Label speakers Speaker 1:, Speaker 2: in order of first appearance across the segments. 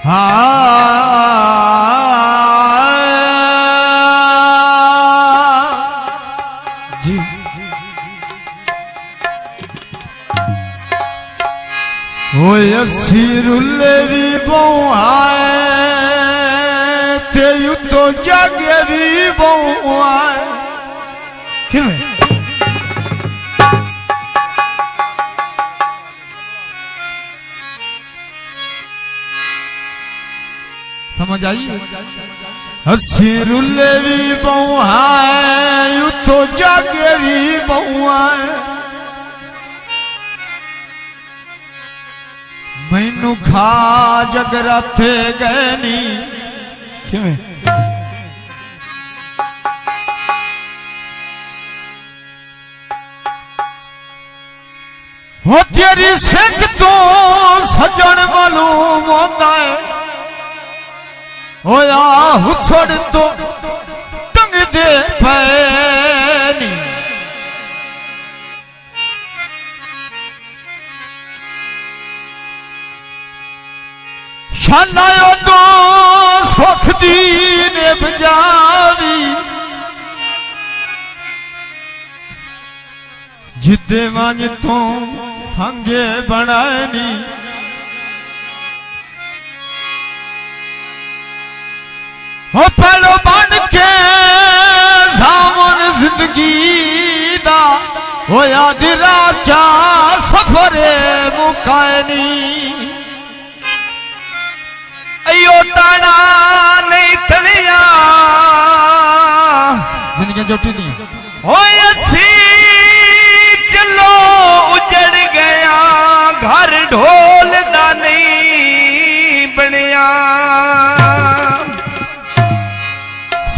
Speaker 1: जी
Speaker 2: Oya sirulevi boğay te yutoca geri boğay
Speaker 1: kim
Speaker 2: समझ आई सिरुलेवी बोहाय युतोजा गरी बोहाय मैनू खा जगराते गए नी
Speaker 1: किमें
Speaker 2: हो तेरी सिख तो सजन मालूम होता है होया हुसड़ तो टंग दे पैनी शालायो तो सुख दी ने बजावी जिदे मांझ तो संगे बनानी हो पहलो बन के सामन जिंदगी दा हो याद राजा सफरे मुकानी
Speaker 3: अयो ताना नहीं तलिया
Speaker 2: जिनके जोटी दी
Speaker 3: हो अस्सी चलो उजड़ गया घर ढोल दा नहीं बनया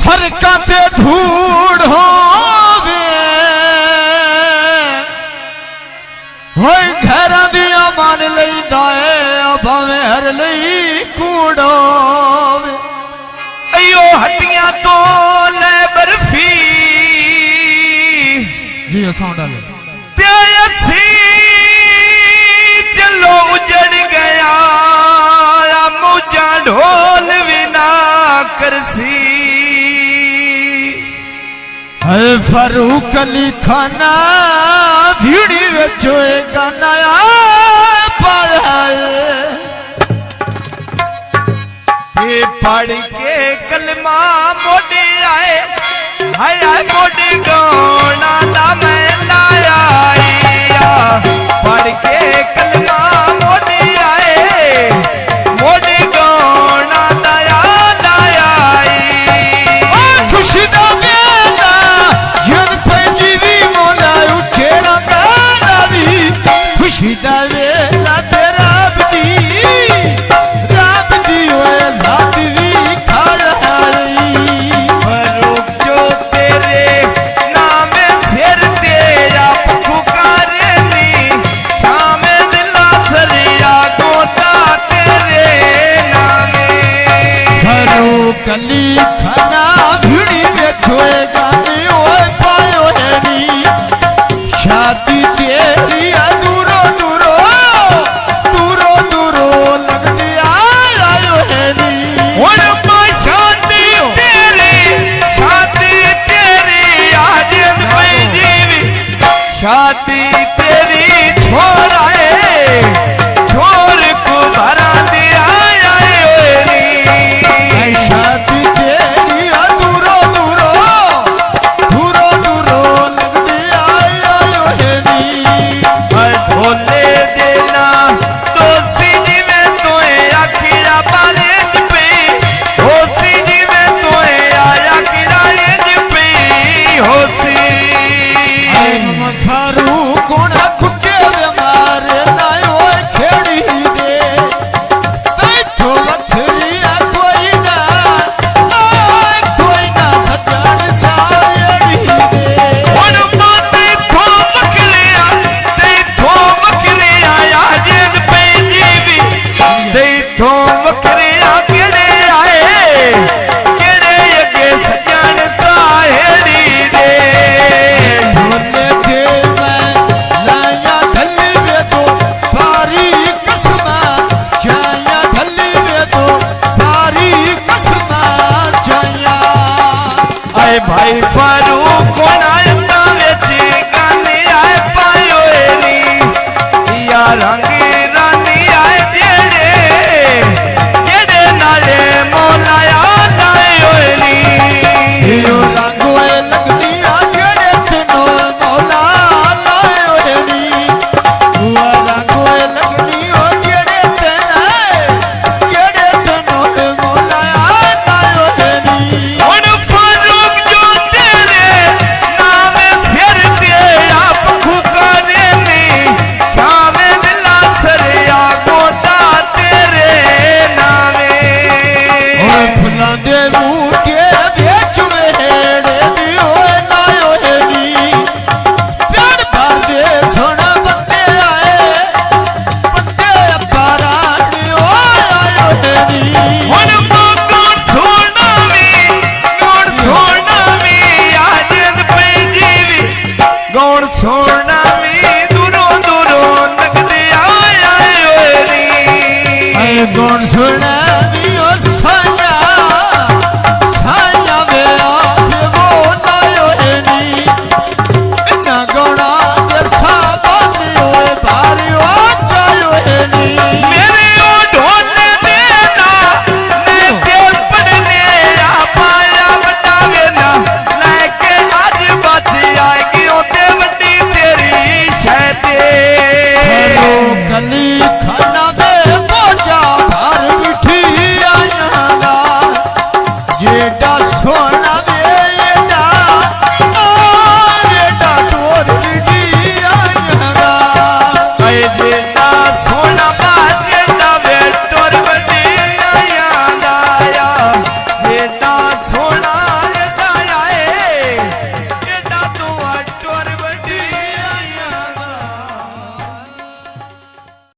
Speaker 2: सरका ते धूड़ होवे होय घरां दियां मान लईदा है भावें हर लई कूड़ोवे
Speaker 3: अयो हड्डियां तो ले बर्फी
Speaker 2: जी साउंड डाले
Speaker 3: ते अस्सी चलो उजड़ गया मुझा ढोल भी ना करसी
Speaker 2: है फारूक अली खाना भीड़ी विचो गाना पाया
Speaker 3: ते पढ़ के कलमा मोड़े आए हाय हाय मोड़े गौना दा मैं लाया पढ़ के कलमा मोड़े आए मोड़े गौना दया लाया
Speaker 2: खुशी दा मेला जद पंजीवी मोला उठे रंगा दी खुशी दा मेला तेरा बदी ओए जाती भी खा रही
Speaker 3: फरूक जो तेरे नाम सिर तेरा पुकारे नी शाम दिला सरिया गोता तेरे नामे
Speaker 2: फारूक अली खाना भिड़ी बैठोए गाने ओए पायो है नी शादी तेरी दूरो दूरो दूरो दूरो लगने आयो है नी
Speaker 3: हुण शादी तेरी आज भाई जीवी शादी तेरी छोड़ाए छोर को भरा दिया
Speaker 2: शादी तेरी दूरो दूरो दूरो दूरो लगने आयो है नी
Speaker 3: भोले देना दोषी जी में तोए आखिरा बालेज पे होसी जी में तोए आया किराएज पे होसी
Speaker 2: फारूक कोना कुके मारे नायो खेड़ी दे बैठो वथरिया कोई ना सजन सायड़ी दे
Speaker 3: हुण माते थो मकलिया याजिद पे जीवी ते थो मकलिया केड़े आए केड़े अगे सजन साहेड़ी दे
Speaker 2: बोले थे मैं लाया ढली वे तो सारी कसमा जाया ढली वे तो
Speaker 3: भाई फारूक कोना बेची गानी आए पायो नी या रंगी रानी आए जेड़े नाले मोलाया लायो नी
Speaker 2: यो रंगोए लगनी आ जेड़े तेनो मौला लायो नी हुआ रंगोए लगनी ओ जेड़े तेनो मौला लायो नी
Speaker 3: उन फारूक जो तेरे नाम सिर ते आप खुकाने नी छावे दिला सरिया गोदा तेरे नामे
Speaker 2: ओ फुला दे बूटे बेच वेड़े दियो लायो नी प्यार बांधे सोना बंदे आए बंदे पारा दियो आयो नी
Speaker 3: उन कौन सोना मी आज पे जीवी गौर छोड़ना मी दूरों दूरों लगदे आया नी
Speaker 2: कौन सुना